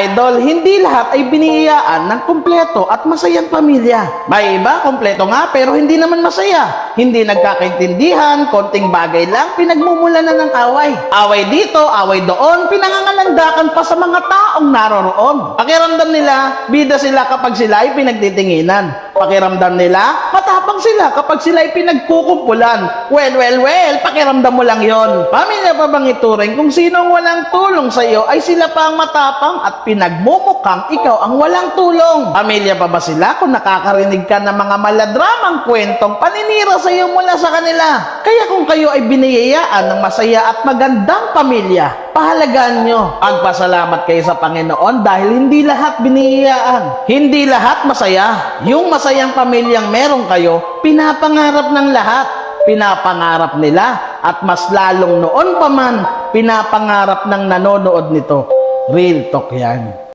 idol, hindi lahat ay biniyayaan ng kumpleto at masayang pamilya. May iba, kumpleto nga pero hindi naman masaya. Hindi nagkakaintindihan, konting bagay lang, pinagmumulanan ng away. Away dito, away doon, pinangangalandakan pa sa mga taong naroroon. Pakiramdam nila, bida sila kapag sila ay pinagtitinginan. Pakiramdam nila, matapang sila kapag sila ay pinagkukumpulan. Well, pakiramdam mo lang yon. Pamilya pa bang ituring kung sinong walang tulong sa iyo ay sila pa ang matapang at pinagmumukhang ikaw ang walang tulong? Pamilya pa ba sila kung nakakarinig ka ng mga maladramang kwentong paninira sa iyo mula sa kanila? Kaya kung kayo ay biniyayaan ng masaya at magandang pamilya, pahalagaan nyo. Pagpasalamat kayo sa Panginoon dahil hindi lahat biniyayaan. Hindi lahat masaya. Yung masayang pamilyang meron kayo, pinapangarap ng lahat. Pinapangarap nila at mas lalong noon pa man, pinapangarap ng nanonood nito. Real talk yan.